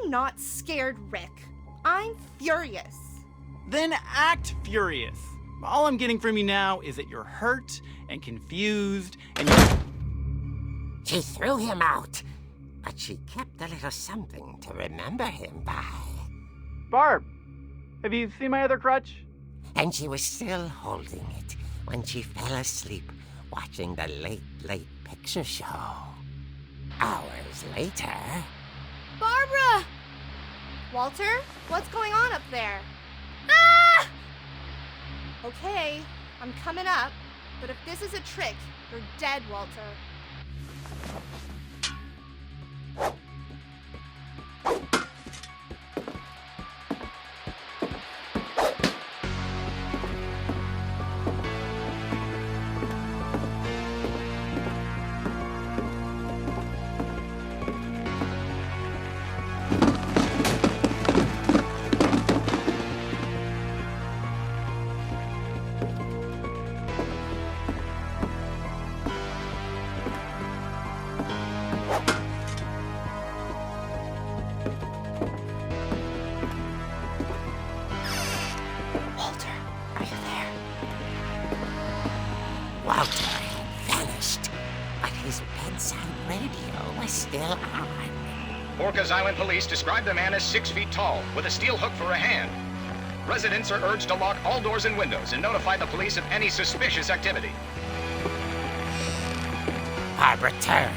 I'm not scared, Rick. I'm furious. Then act furious. All I'm getting from you now is that you're hurt and confused and you're... She threw him out, but she kept a little something to remember him by. Barb, have you seen my other crutch? And she was still holding it when she fell asleep watching the late picture show. Hours later... Barbara! Walter, what's going on up there? Ah! Okay, I'm coming up, but if this is a trick, you're dead, Walter. Walter had vanished, but his bedside radio was still on. Orcas Island police describe the man as 6 feet tall, with a steel hook for a hand. Residents are urged to lock all doors and windows and notify the police of any suspicious activity. Barbara turned,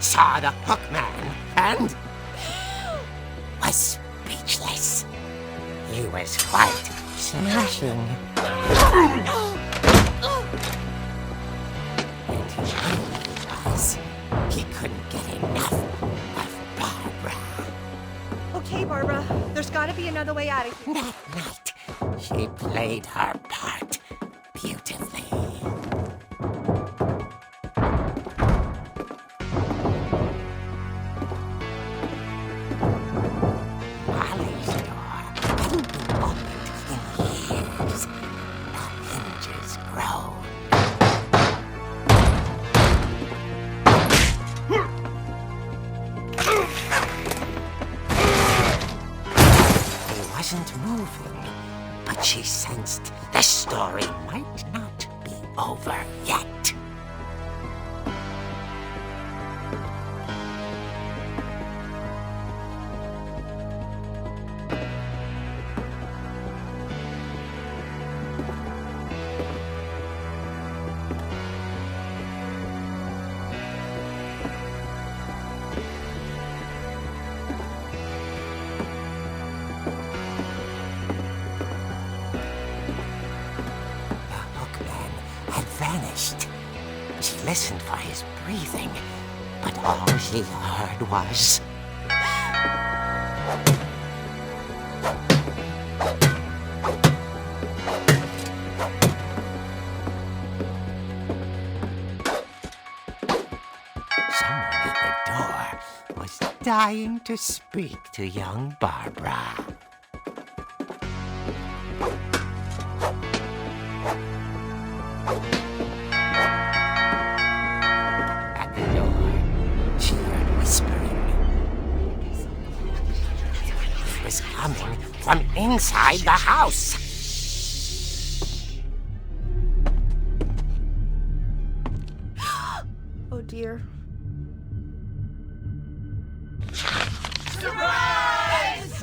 saw the hook man, and was speechless. He was quite smashing. He couldn't get enough of Barbara. Okay, Barbara, there's gotta be another way out of here. That night, she played her part beautifully. Molly's door hadn't been opened in years. The hinges groaned. Wasn't moving, but she sensed the story might not be over yet. Vanished. She listened for his breathing, but all she heard was... Someone at the door was dying to speak to young Barbara. At the door, she heard whispering. It was coming from inside the house. Oh dear. Surprise!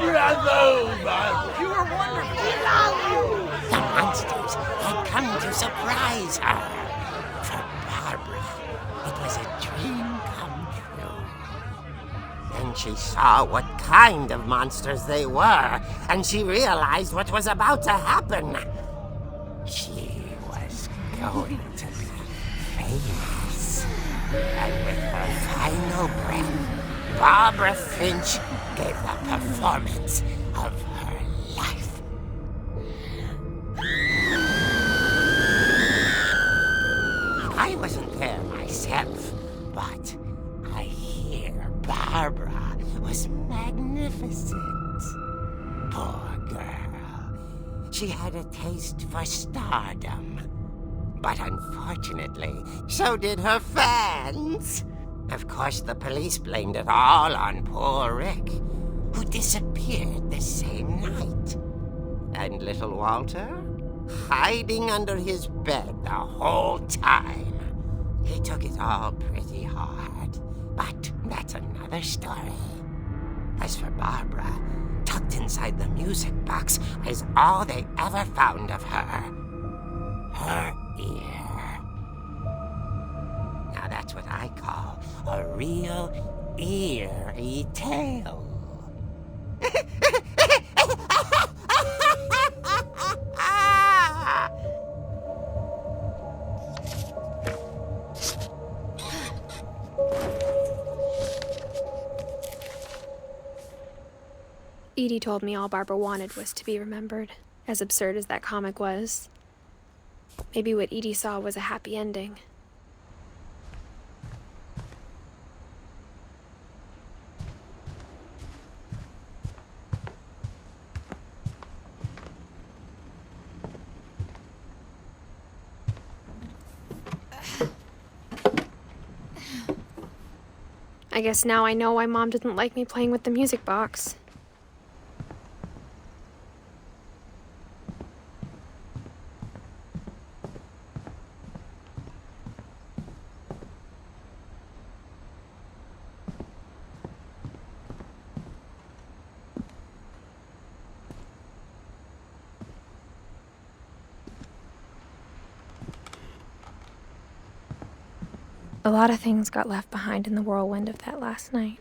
Bravo, Bob! You were wonderful! We love you! The monsters had come to surprise her. For Barbara, it was a dream come true. Then she saw what kind of monsters they were, and she realized what was about to happen. She was going to be famous. And with her final breath, Barbara Finch gave the performance of her life. I wasn't there myself, but I hear Barbara was magnificent. Poor girl. She had a taste for stardom. But unfortunately, so did her fans. Of course, the police blamed it all on poor Rick. disappeared the same night. And little Walter, hiding under his bed the whole time. He took it all pretty hard, but that's another story. As for Barbara, tucked inside the music box is all they ever found of her. Her ear. Now that's what I call a real eerie tale. Edie told me all Barbara wanted was to be remembered, as absurd as that comic was. Maybe what Edie saw was a happy ending. I guess now I know why Mom didn't like me playing with the music box. A lot of things got left behind in the whirlwind of that last night.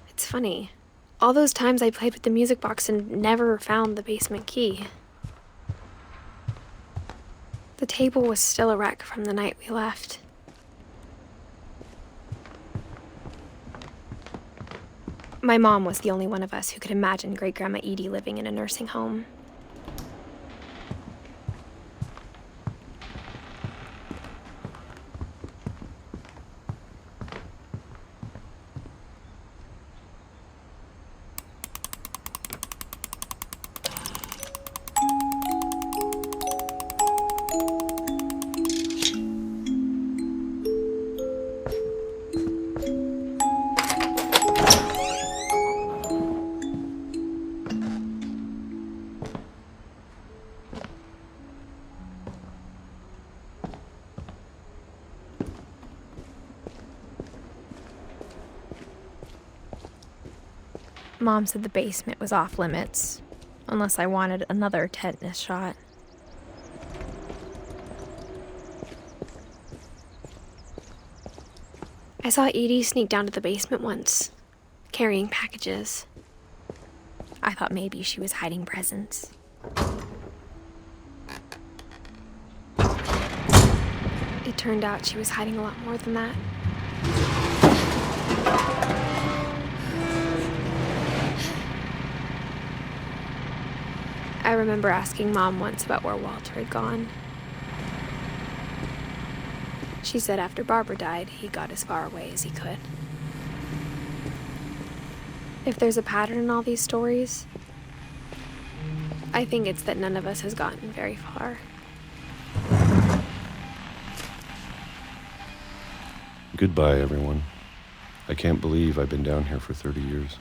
It's funny. All those times I played with the music box and never found the basement key. The table was still a wreck from the night we left. My mom was the only one of us who could imagine Great-Grandma Edie living in a nursing home. Mom said the basement was off limits, unless I wanted another tetanus shot. I saw Edie sneak down to the basement once, carrying packages. I thought maybe she was hiding presents. It turned out she was hiding a lot more than that. I remember asking Mom once about where Walter had gone. She said after Barbara died, he got as far away as he could. If there's a pattern in all these stories, I think it's that none of us has gotten very far. Goodbye, everyone. I can't believe I've been down here for 30 years.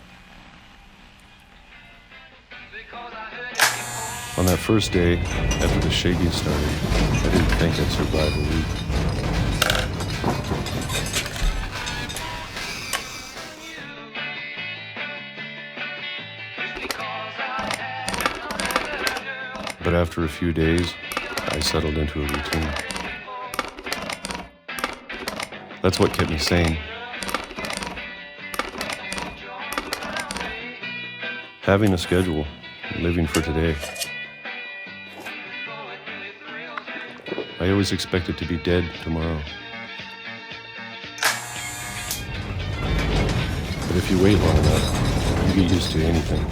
On that first day, after the shaking started, I didn't think I'd survive a week. But after a few days, I settled into a routine. That's what kept me sane. Having a schedule, living for today. I always expected to be dead tomorrow. But if you wait long enough, you get used to anything.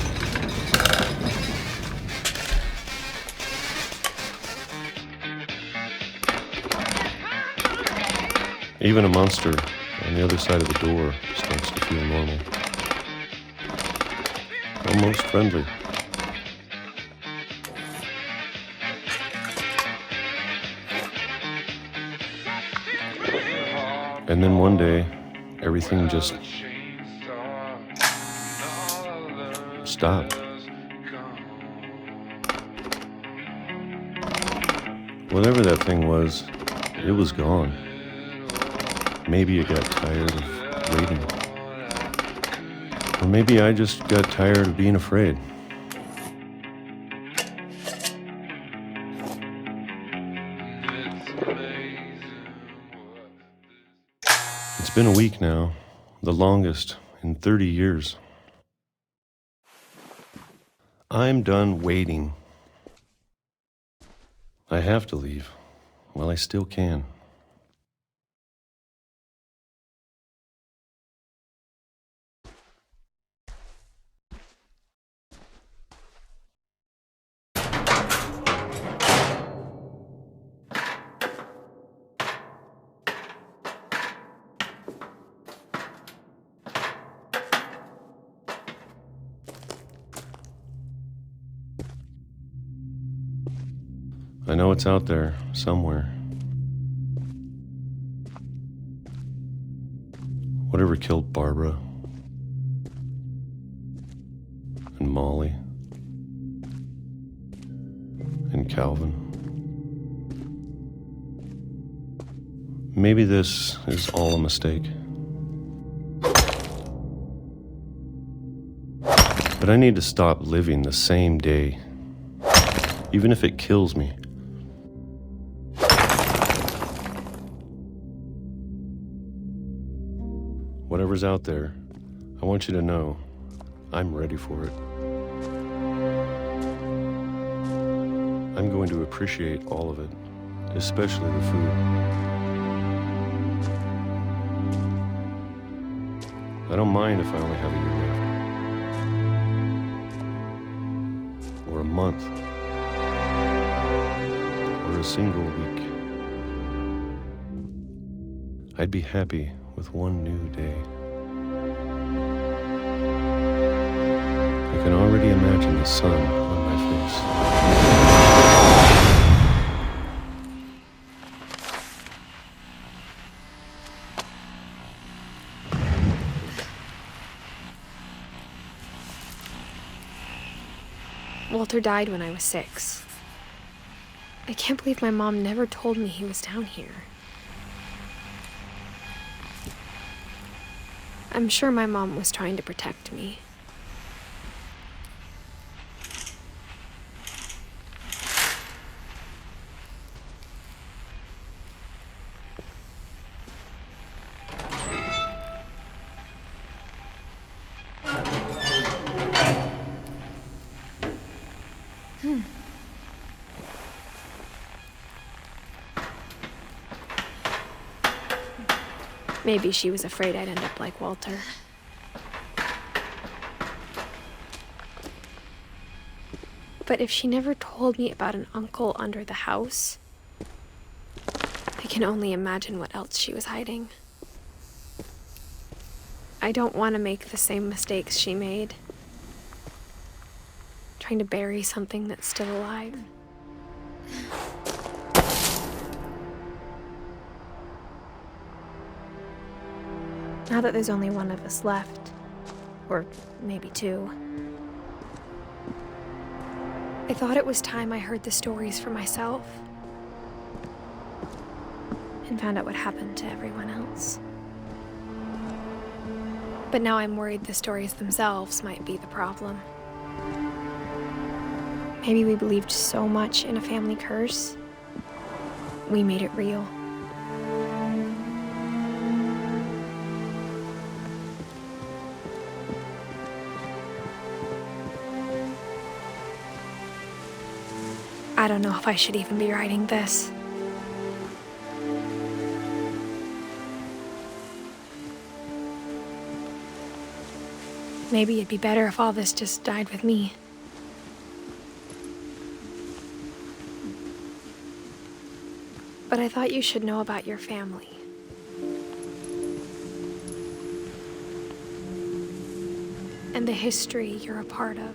Even a monster on the other side of the door starts to feel normal. Almost friendly. And then one day, everything just stopped. Whatever that thing was, it was gone. Maybe it got tired of waiting. Or maybe I just got tired of being afraid. It's been a week now, the longest in 30 years. I'm done waiting. I have to leave while I still can. I know it's out there somewhere. Whatever killed Barbara and Molly and Calvin. Maybe this is all a mistake. But I need to stop living the same day, even if it kills me. Whatever's out there, I want you to know I'm ready for it. I'm going to appreciate all of it, especially the food. I don't mind if I only have a year left, or a month, or a single week. I'd be happy with one new day. I can already imagine the sun on my face. Walter died when I was 6. I can't believe my mom never told me he was down here. I'm sure my mom was trying to protect me. Maybe she was afraid I'd end up like Walter. But if she never told me about an uncle under the house, I can only imagine what else she was hiding. I don't want to make the same mistakes she made, trying to bury something that's still alive. Now that there's only one of us left, or maybe 2, I thought it was time I heard the stories for myself and found out what happened to everyone else. But now I'm worried the stories themselves might be the problem. Maybe we believed so much in a family curse, we made it real. I don't know if I should even be writing this. Maybe it'd be better if all this just died with me. But I thought you should know about your family. And the history you're a part of.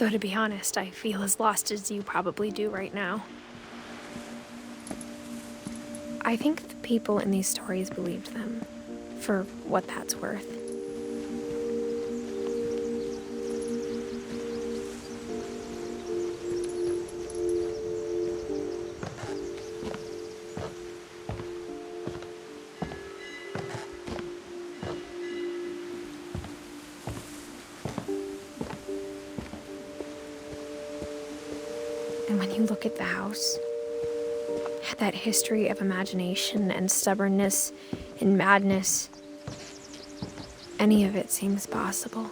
Though to be honest, I feel as lost as you probably do right now. I think the people in these stories believed them, for what that's worth. And when you look at the house, that history of imagination and stubbornness and madness, any of it seems possible.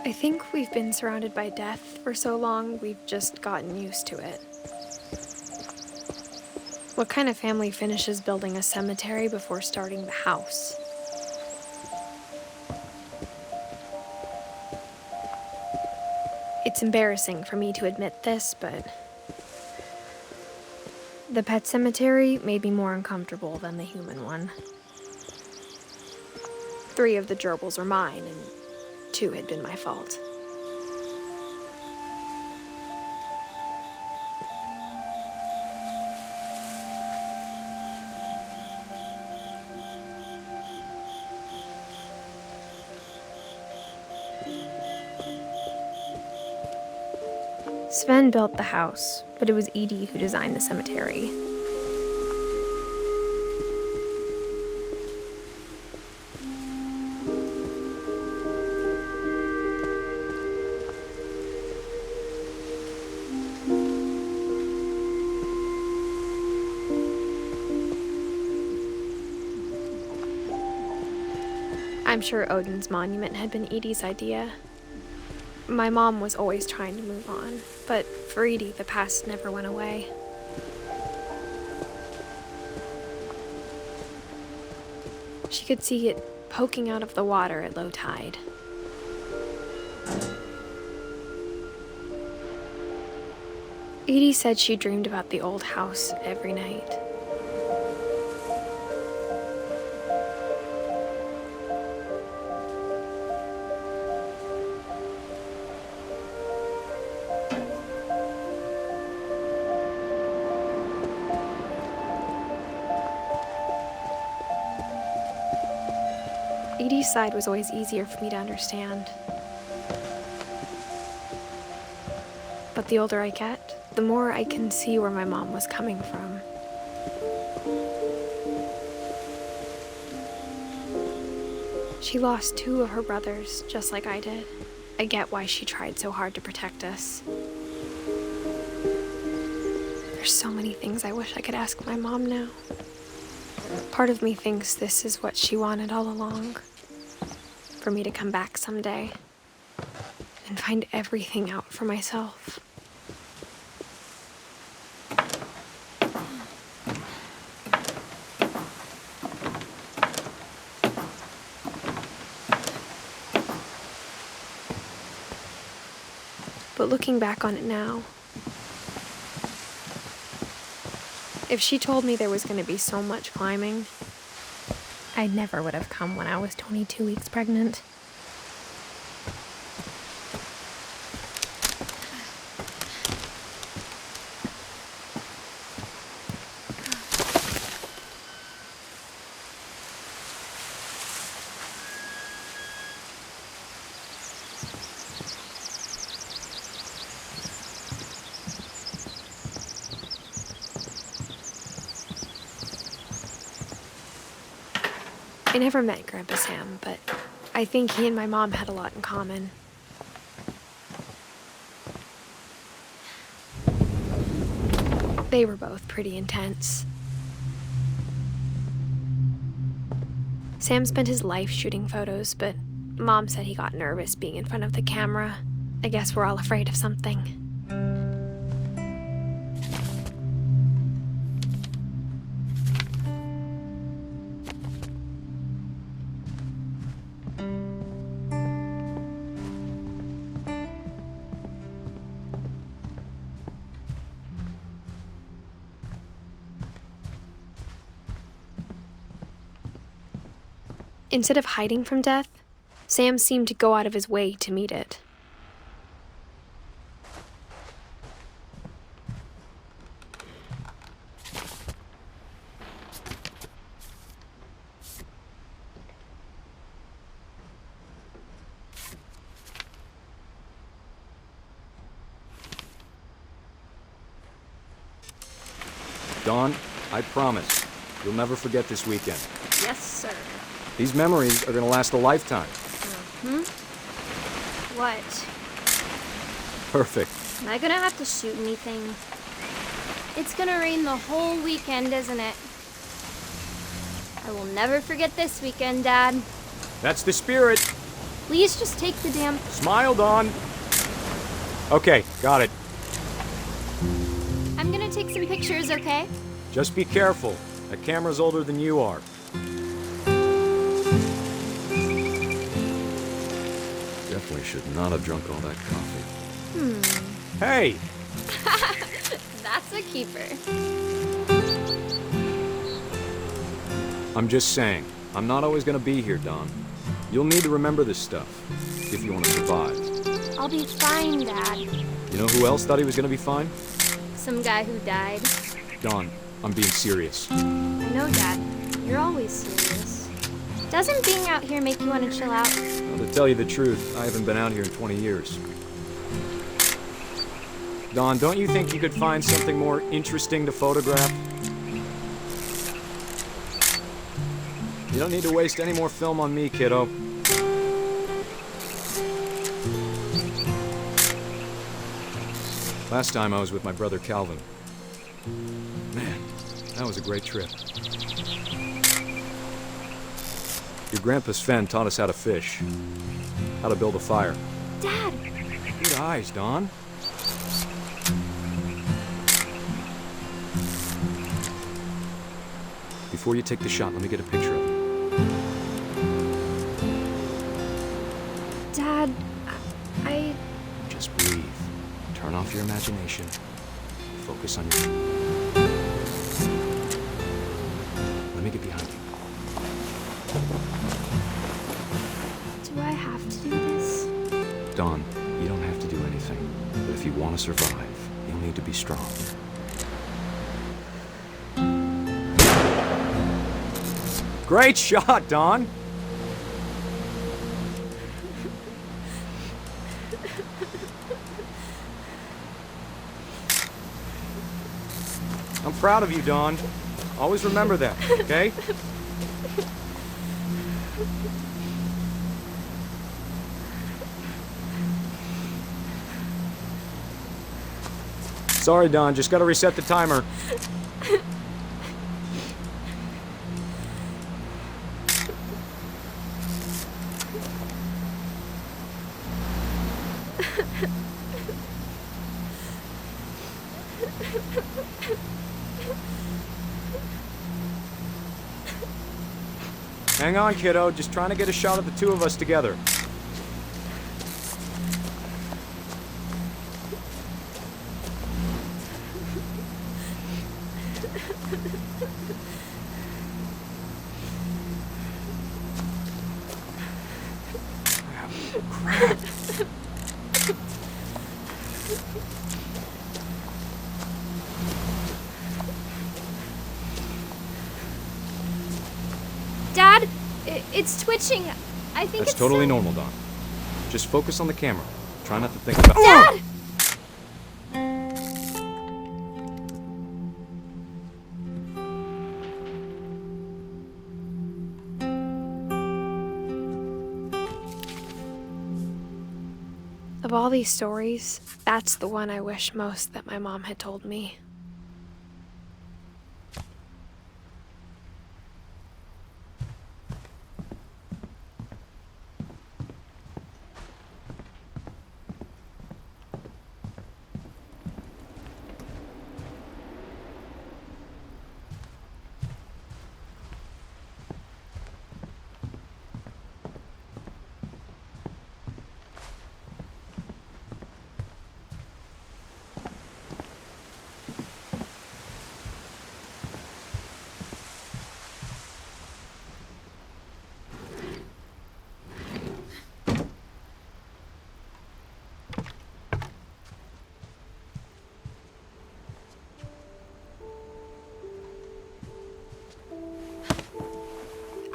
I think we've been surrounded by death for so long, we've just gotten used to it. What kind of family finishes building a cemetery before starting the house? It's embarrassing for me to admit this, but the pet cemetery made me more uncomfortable than the human one. 3 of the gerbils were mine, and 2 had been my fault. Sven built the house, but it was Edie who designed the cemetery. I'm sure Odin's monument had been Edie's idea. My mom was always trying to move on, but for Edie, the past never went away. She could see it poking out of the water at low tide. Edie said she dreamed about the old house every night. Edie's side was always easier for me to understand. But the older I get, the more I can see where my mom was coming from. She lost 2 of her brothers, just like I did. I get why she tried so hard to protect us. There's so many things I wish I could ask my mom now. Part of me thinks this is what she wanted all along. For me to come back someday and find everything out for myself. But looking back on it now, if she told me there was going to be so much climbing, I never would have come when I was 22 weeks pregnant. I never met Grandpa Sam, but I think he and my mom had a lot in common. They were both pretty intense. Sam spent his life shooting photos, but Mom said he got nervous being in front of the camera. I guess we're all afraid of something. Instead of hiding from death, Sam seemed to go out of his way to meet it. Dawn, I promise, you'll never forget this weekend. Yes, sir. These memories are gonna last a lifetime. What? Perfect. Am I gonna have to shoot anything? It's gonna rain the whole weekend, isn't it? I will never forget this weekend, Dad. That's the spirit. Please just take the damn... Smile, Dawn. Okay, got it. I'm gonna take some pictures, okay? Just be careful. That camera's older than you are. Definitely should not have drunk all that coffee. Hey! That's a keeper. I'm just saying, I'm not always gonna be here, Dawn. You'll need to remember this stuff, if you want to survive. I'll be fine, Dad. You know who else thought he was gonna be fine? Some guy who died. Dawn, I'm being serious. I know, Dad. You're always serious. Doesn't being out here make you want to chill out? Well, to tell you the truth, I haven't been out here in 20 years. Dawn, don't you think you could find something more interesting to photograph? You don't need to waste any more film on me, kiddo. Last time I was with my brother Calvin. Man, that was a great trip. Your grandpa Sven taught us how to fish, how to build a fire. Dad! Good eyes, Dawn. Before you take the shot, let me get a picture of it. Dad, I... Just breathe. Turn off your imagination. Focus on your... Let me get behind you. Do I have to do this? Dawn, you don't have to do anything. But if you want to survive, you'll need to be strong. Great shot, Dawn! I'm proud of you, Dawn. Always remember that, okay? Sorry, Dawn, just gotta reset the timer. Hang on, kiddo. Just trying to get a shot of the two of us together. Crap. Dad, it's twitching. I think That's it's totally so... normal, Dawn. Just focus on the camera. Try not to think about... Dad! Of all these stories, that's the one I wish most that my mom had told me.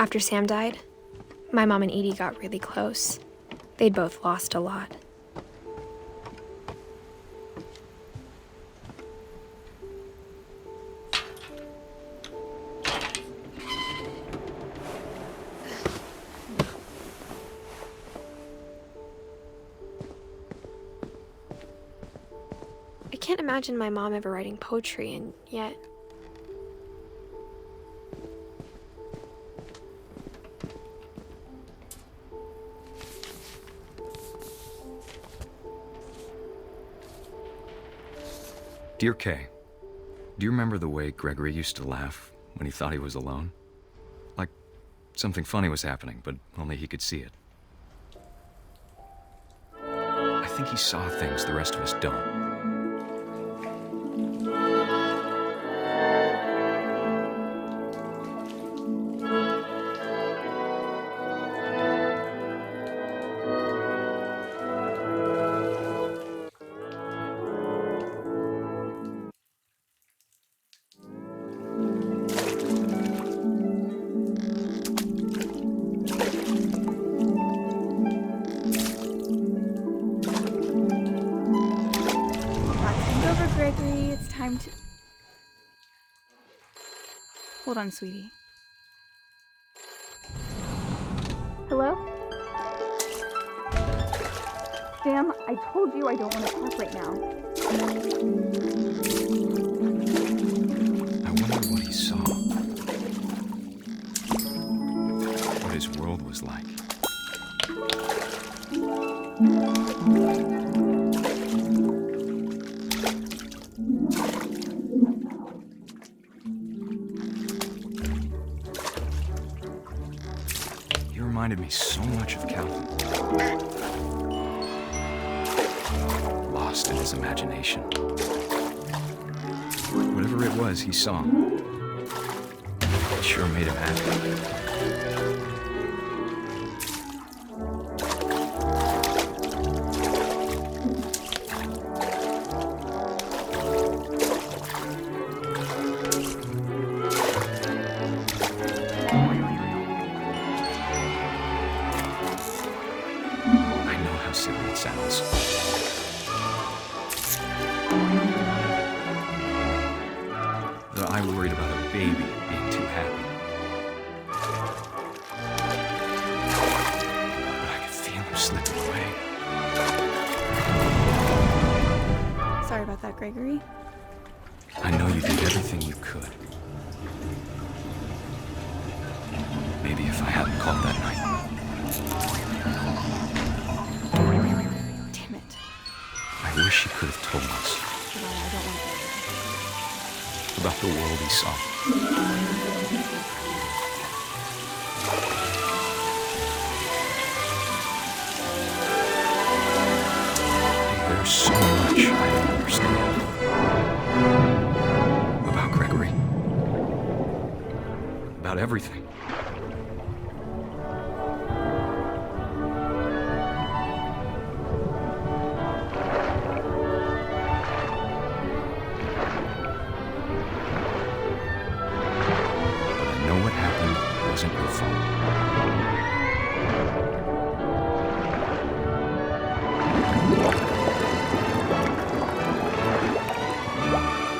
After Sam died, my mom and Edie got really close. They'd both lost a lot. I can't imagine my mom ever writing poetry, and yet... Dear Kay, do you remember the way Gregory used to laugh when he thought he was alone? Like something funny was happening, but only he could see it. I think he saw things the rest of us don't. Gregory, it's time to... Hold on, sweetie. Hello? Sam, I told you I don't want to talk right now. I wonder what he saw. What his world was like. Reminded me so much of Calvin. Lost in his imagination. Whatever it was he saw, it sure made him happy. Silly it sounds. That I worried about a baby being too happy. But I could feel him slipping away. Sorry about that, Gregory. I know you did everything you could. Maybe if I hadn't called that night. Damn it. I wish he could have told us. I don't want to. About the world he saw. There's so much I don't understand. About Gregory. About everything. Wasn't your fault.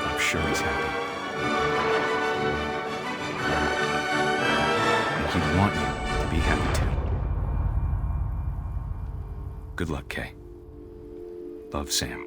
I'm sure he's happy. And he'd want you to be happy too. Good luck, Kay. Love, Sam.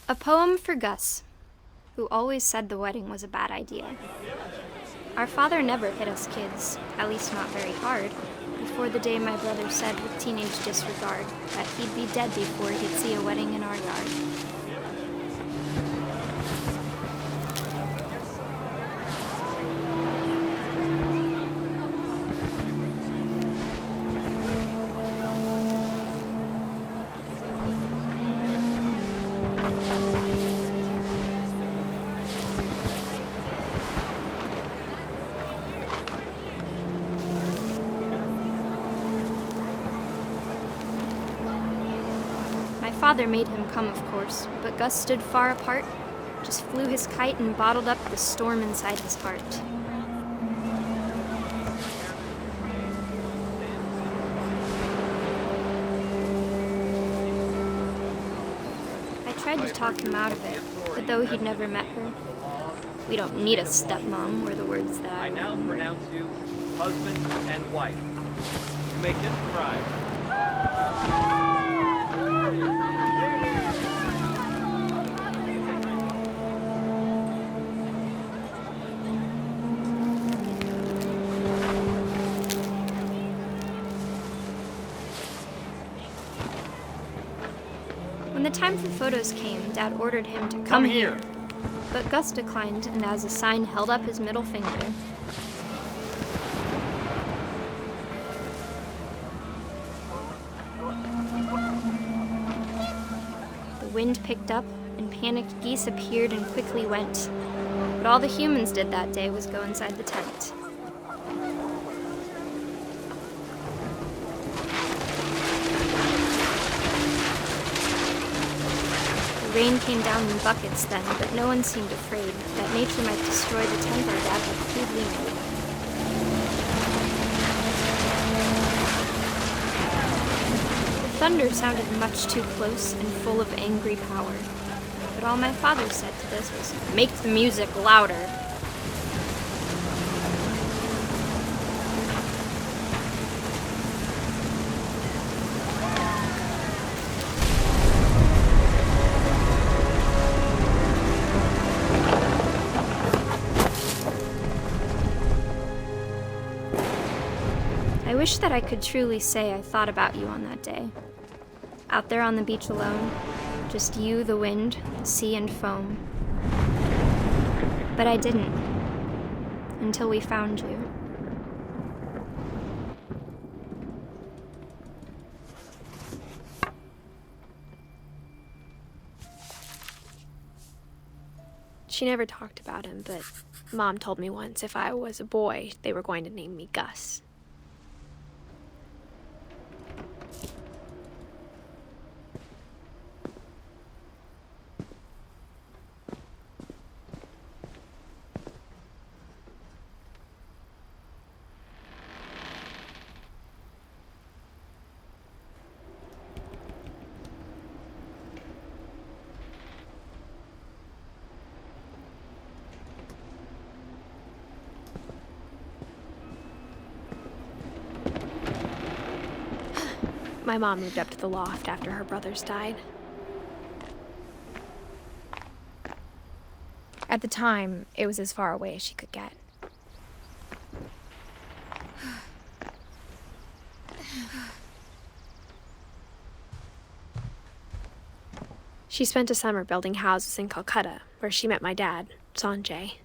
A poem for Gus, who always said the wedding was a bad idea. Our father never hit us kids, at least not very hard, before the day my brother said with teenage disregard that he'd be dead before he'd see a wedding in our yard. My father made him come, of course, but Gus stood far apart, just flew his kite and bottled up the storm inside his heart. I tried to talk him out of it, but though he'd never met her, "We don't need a stepmom," were the words that I now pronounce you husband and wife. You may describe. When the time for photos came, Dad ordered him to come here. But Gus declined, and as a sign held up his middle finger. The wind picked up, and panicked geese appeared and quickly went. But all the humans did that day was go inside the tent. The rain came down in buckets then, but no one seemed afraid that nature might destroy the tent our dad had crudely made. The thunder sounded much too close and full of angry power, but all my father said to this was, "Make the music louder." I wish that I could truly say I thought about you on that day. Out there on the beach alone, just you, the wind, the sea, and foam. But I didn't, until we found you. She never talked about him, but Mom told me once if I was a boy, they were going to name me Gus. My mom moved up to the loft after her brothers died. At the time, it was as far away as she could get. She spent a summer building houses in Calcutta, where she met my dad, Sanjay.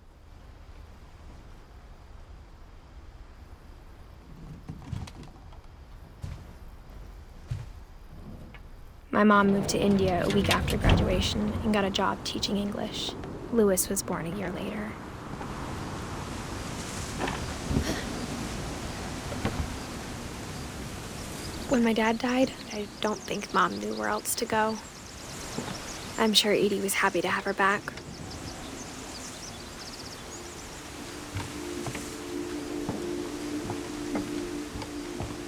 My mom moved to India a week after graduation and got a job teaching English. Louis was born a year later. When my dad died, I don't think Mom knew where else to go. I'm sure Edie was happy to have her back.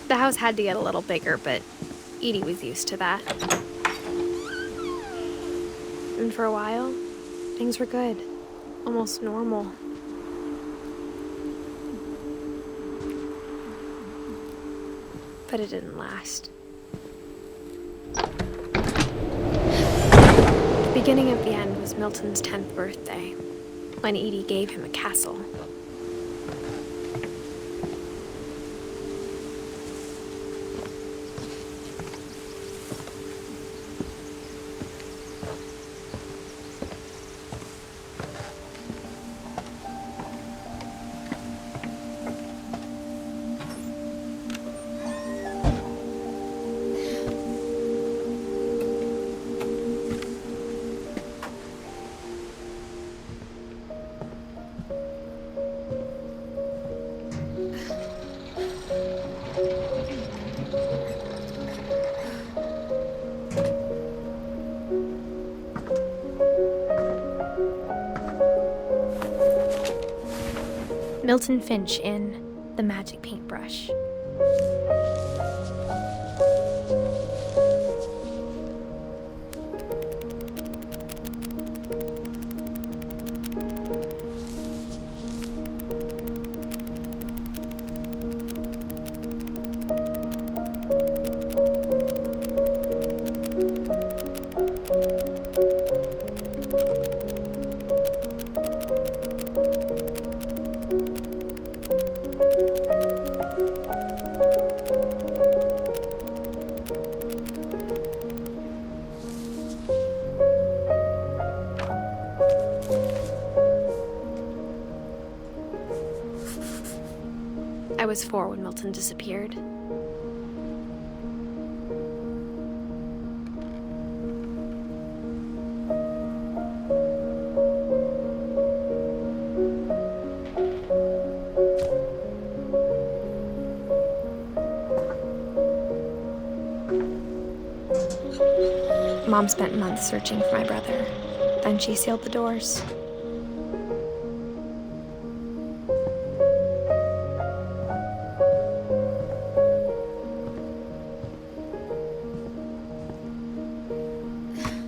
The house had to get a little bigger, but Edie was used to that. And for a while, things were good. Almost normal. But it didn't last. The beginning of the end was Milton's 10th birthday, when Edie gave him a castle. Milton Finch in The Magic Paintbrush. I was 4 when Milton disappeared. Mom spent months searching for my brother. Then she sealed the doors.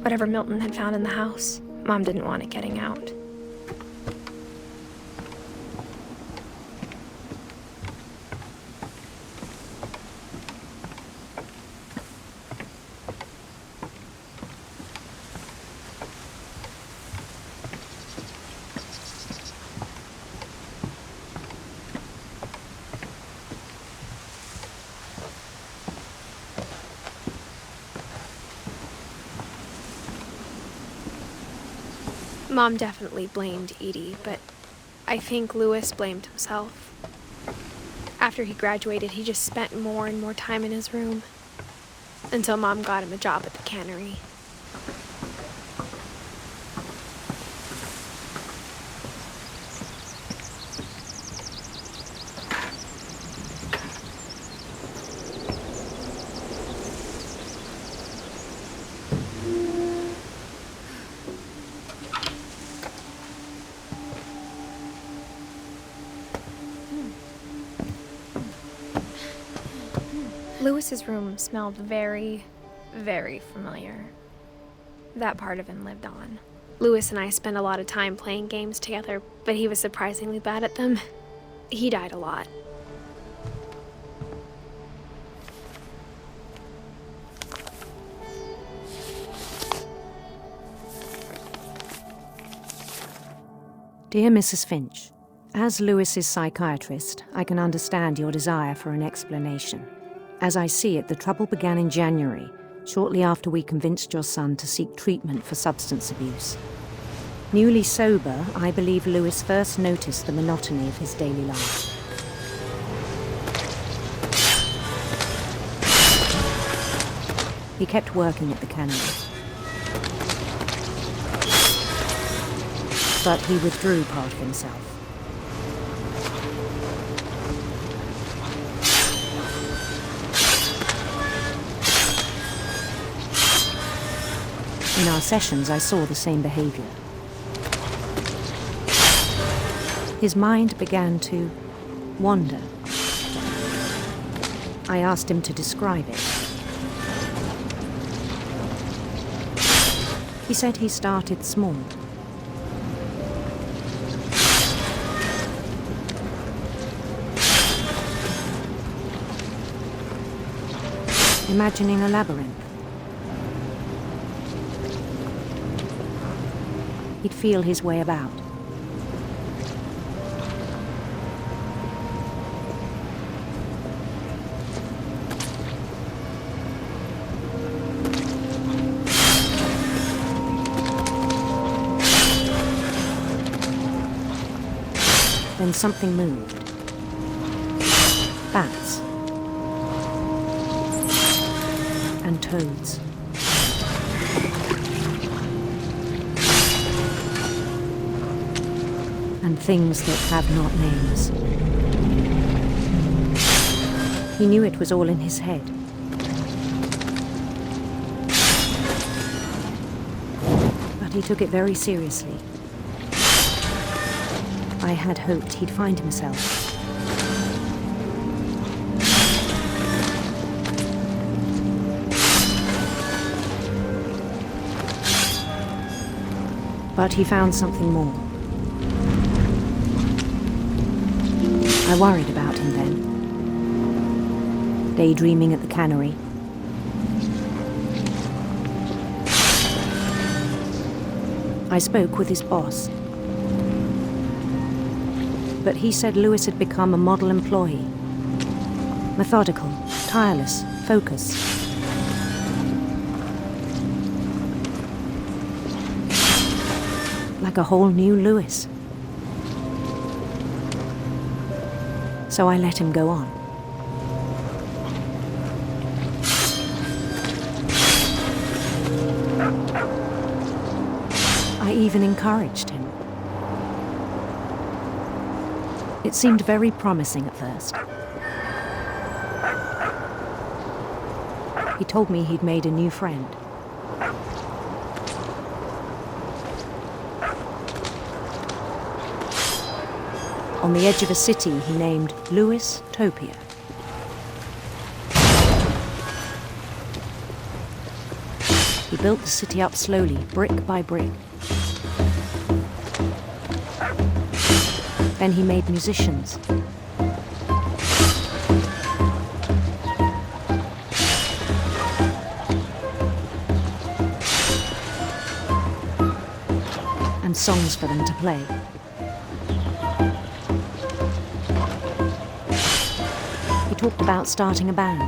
Whatever Milton had found in the house, Mom didn't want it getting out. Mom definitely blamed Edie, but I think Louis blamed himself. After he graduated, he just spent more and more time in his room, until Mom got him a job at the cannery. Louis's room smelled very, very familiar. That part of him lived on. Louis and I spent a lot of time playing games together, but he was surprisingly bad at them. He died a lot. Dear Mrs. Finch, as Louis's psychiatrist, I can understand your desire for an explanation. As I see it, the trouble began in January, shortly after we convinced your son to seek treatment for substance abuse. Newly sober, I believe Louis first noticed the monotony of his daily life. He kept working at the cannery. But he withdrew part of himself. In our sessions, I saw the same behavior. His mind began to wander. I asked him to describe it. He said he started small. Imagining a labyrinth. He'd feel his way about. Then something moved. Bats. And toads. And things that have not names. He knew it was all in his head. But he took it very seriously. I had hoped he'd find himself. But he found something more. I worried about him then. Daydreaming at the cannery. I spoke with his boss. But he said Lewis had become a model employee. Methodical, tireless, focused. Like a whole new Lewis. So I let him go on. I even encouraged him. It seemed very promising at first. He told me he'd made a new friend. On the edge of a city he named Lewis Topia. He built the city up slowly, brick by brick. Then he made musicians. And songs for them to play. He talked about starting a band.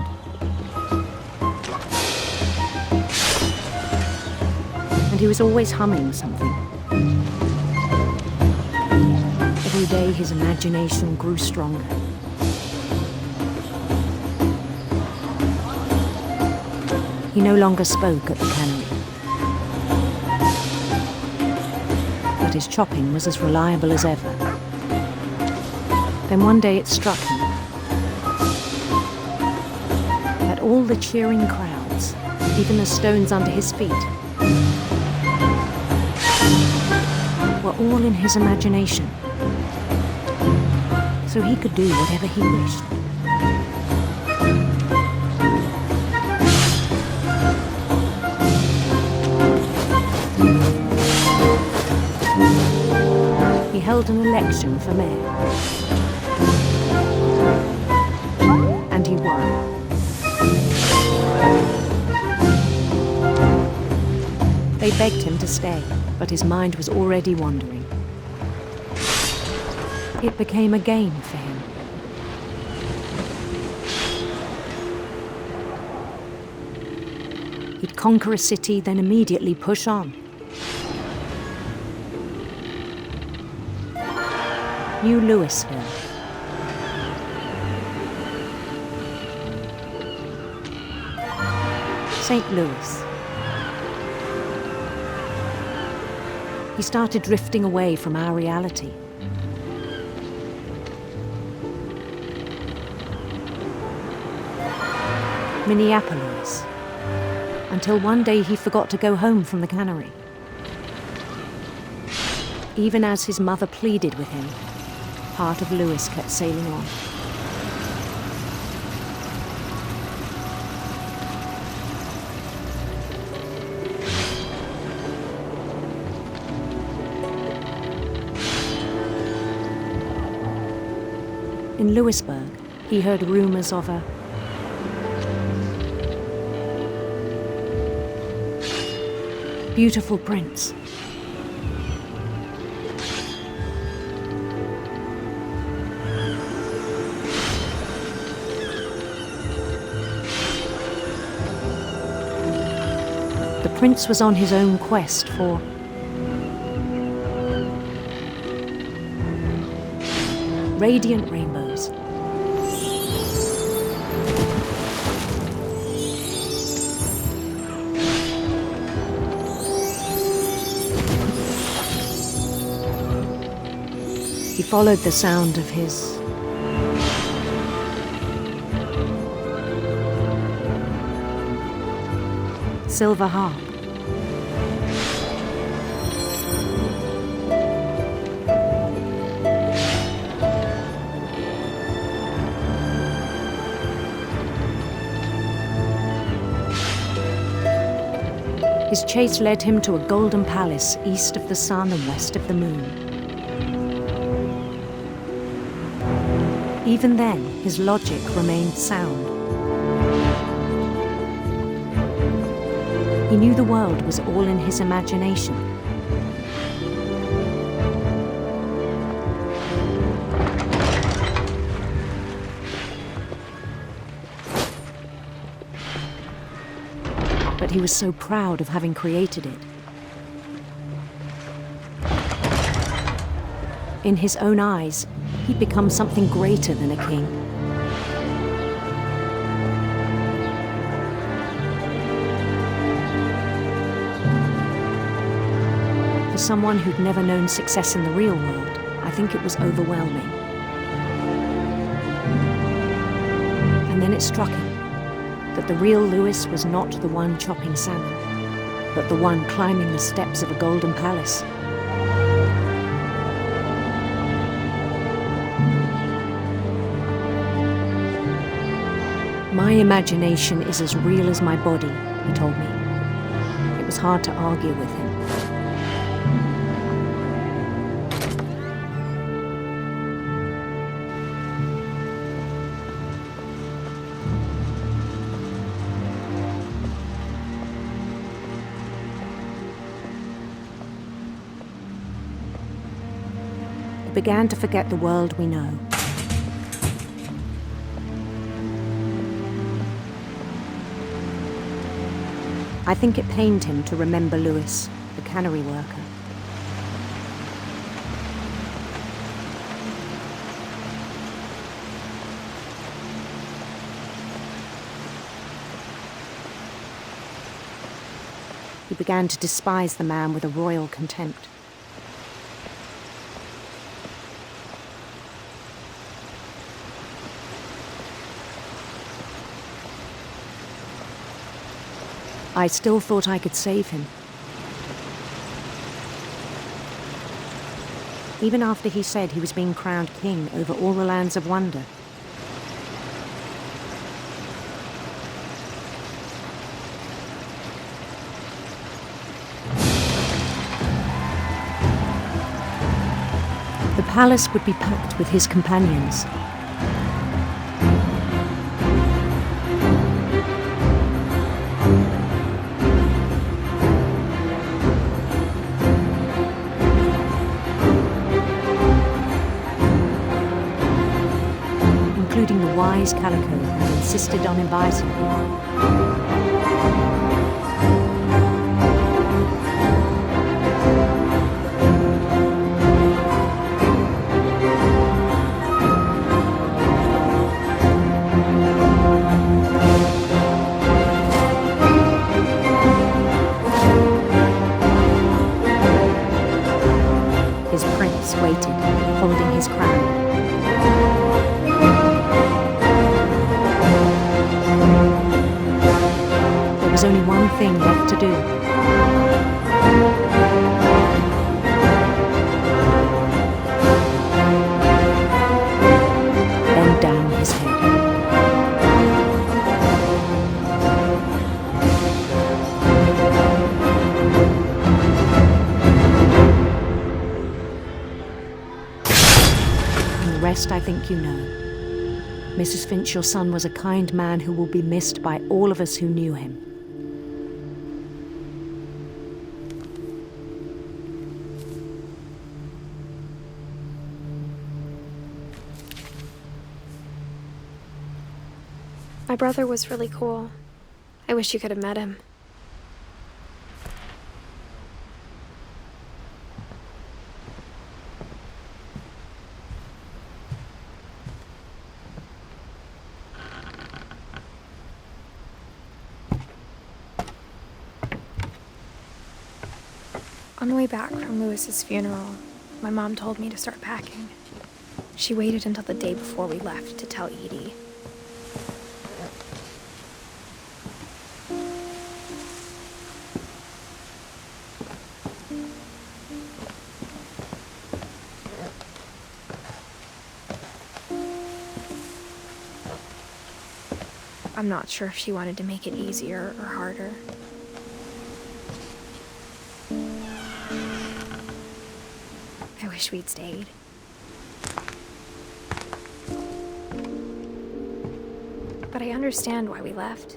And he was always humming something. Every day his imagination grew stronger. He no longer spoke at the cannery. But his chopping was as reliable as ever. Then one day it struck him that all the cheering crowds, even the stones under his feet, were all in his imagination. So he could do whatever he wished. He held an election for mayor. And he won. They begged him to stay, but his mind was already wandering. It became a game for him. He'd conquer a city, then immediately push on. New Louisville. St. Louis. He started drifting away from our reality. Minneapolis, until one day he forgot to go home from the cannery. Even as his mother pleaded with him, part of Lewis kept sailing on. In Lewisburg, he heard rumors of a beautiful prince. The prince was on his own quest for radiant rainbows. He followed the sound of his silver harp. His chase led him to a golden palace east of the sun and west of the moon. Even then, his logic remained sound. He knew the world was all in his imagination. But he was so proud of having created it. In his own eyes, he'd become something greater than a king. For someone who'd never known success in the real world, I think it was overwhelming. And then it struck him that the real Lewis was not the one chopping salmon, but the one climbing the steps of a golden palace. My imagination is as real as my body, he told me. It was hard to argue with him. He began to forget the world we know. I think it pained him to remember Lewis, the cannery worker. He began to despise the man with a royal contempt. I still thought I could save him. Even after he said he was being crowned king over all the lands of wonder. The palace would be packed with his companions. Including the wise Calico who insisted on inviting me. His prince waited, holding his crown. There was only one thing left to do. Bend down his head. And the rest I think you know. Mrs. Finch, your son was a kind man who will be missed by all of us who knew him. My brother was really cool. I wish you could have met him. On the way back from Lewis's funeral, my mom told me to start packing. She waited until the day before we left to tell Edie. I'm not sure if she wanted to make it easier or harder. wish we'd stayed. But I understand why we left.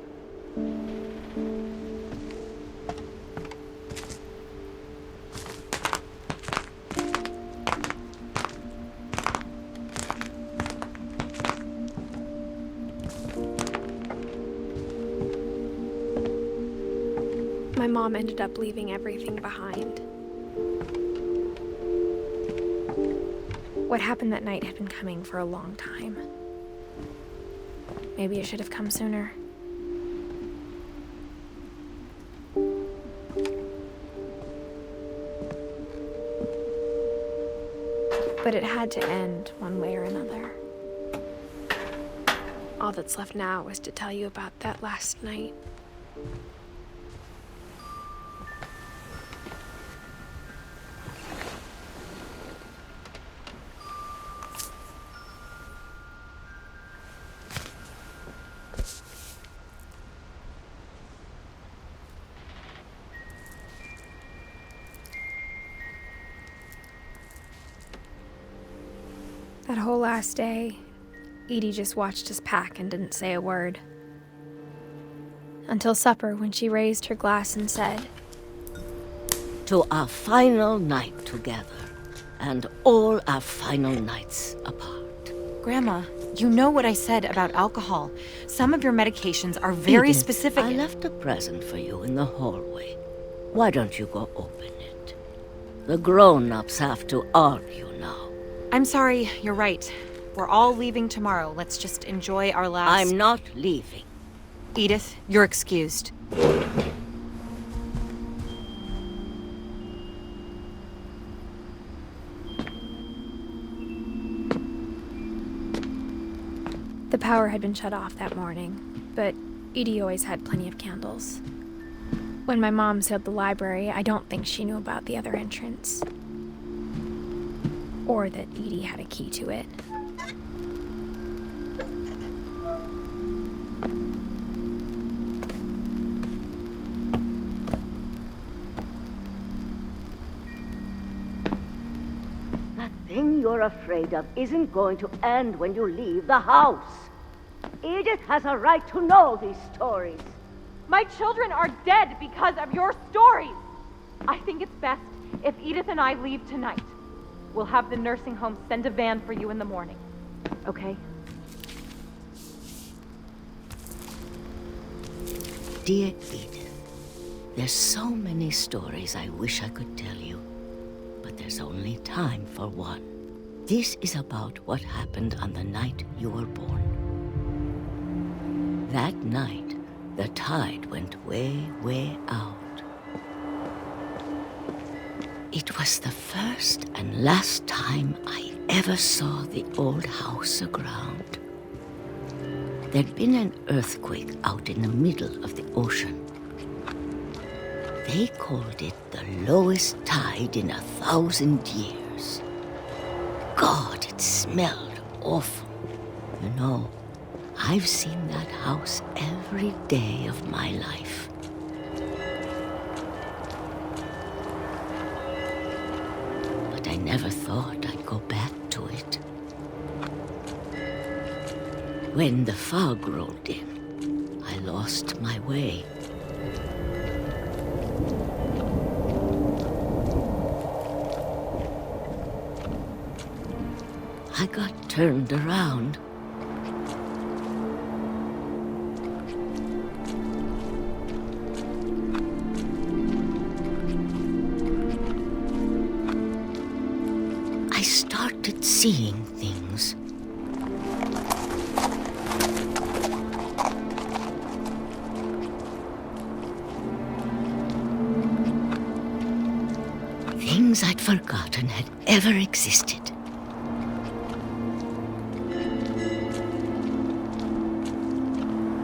My mom ended up leaving everything behind. What happened that night had been coming for a long time. Maybe it should have come sooner. But it had to end one way or another. All that's left now is to tell you about that last night. That whole last day, Edie just watched us pack and didn't say a word. Until supper, when she raised her glass and said, "To our final night together, and all our final nights apart." Grandma, you know what I said about alcohol. Some of your medications are very Edith, specific. I left a present for you in the hallway. Why don't you go open it? The grown-ups have to argue now. I'm sorry, you're right. We're all leaving tomorrow. Let's just enjoy our last... I'm not leaving. Edith, you're excused. The power had been shut off that morning, but Edie always had plenty of candles. When my mom sealed the library, I don't think she knew about the other entrance. Or that Edie had a key to it. That thing you're afraid of isn't going to end when you leave the house. Edith has a right to know these stories. My children are dead because of your stories. I think it's best if Edith and I leave tonight. We'll have the nursing home send a van for you in the morning. Okay? Dear Edith, there's so many stories I wish I could tell you, but there's only time for one. This is about what happened on the night you were born. That night, the tide went way, way out. It was the first and last time I ever saw the old house aground. There'd been an earthquake out in the middle of the ocean. They called it the lowest tide in 1,000 years. God, it smelled awful. You know, I've seen that house every day of my life. I never thought I'd go back to it. When the fog rolled in, I lost my way. I got turned around. Seeing things. Things I'd forgotten had ever existed.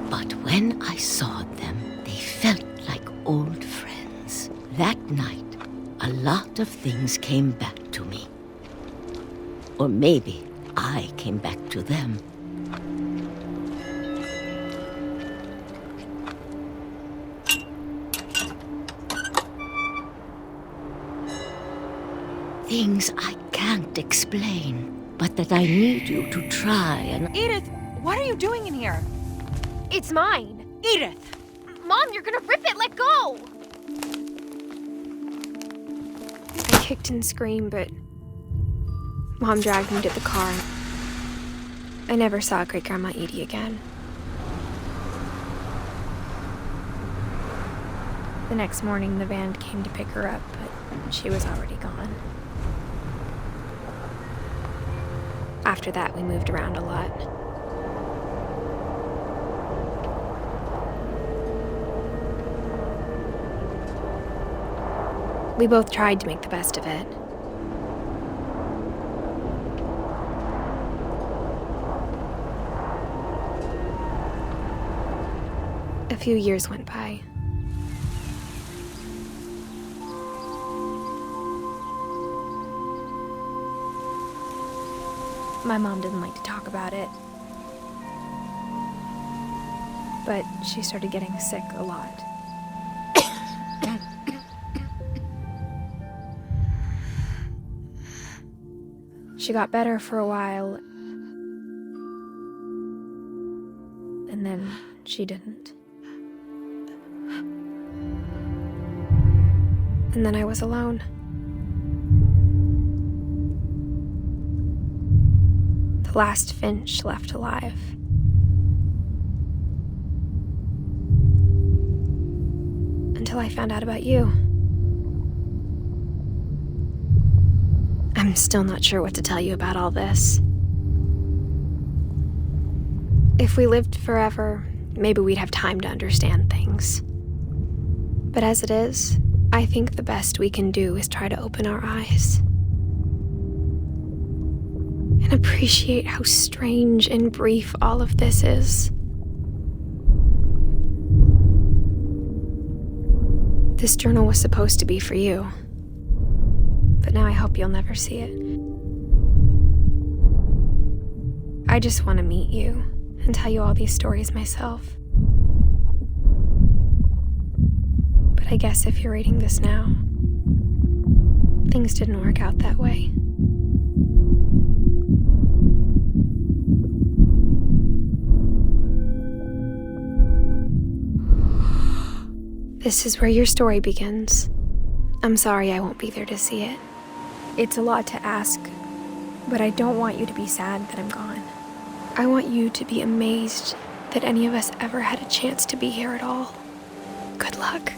But when I saw them, they felt like old friends. That night, a lot of things came back to me. Or maybe I came back to them. Things I can't explain, but that I need you to try and... Edith, what are you doing in here? It's mine. Edith! Mom, you're gonna rip it! Let go! I kicked and screamed, but Mom dragged me to the car. I never saw Great-Grandma Edie again. The next morning, the van came to pick her up, but she was already gone. After that, we moved around a lot. We both tried to make the best of it. A few years went by. My mom didn't like to talk about it, but she started getting sick a lot. She got better for a while, and then she didn't. And then I was alone. The last Finch left alive. Until I found out about you. I'm still not sure what to tell you about all this. If we lived forever, maybe we'd have time to understand things. But as it is, I think the best we can do is try to open our eyes. And appreciate how strange and brief all of this is. This journal was supposed to be for you. But now I hope you'll never see it. I just want to meet you and tell you all these stories myself. But I guess if you're reading this now, things didn't work out that way. This is where your story begins. I'm sorry I won't be there to see it. It's a lot to ask, but I don't want you to be sad that I'm gone. I want you to be amazed that any of us ever had a chance to be here at all. Good luck.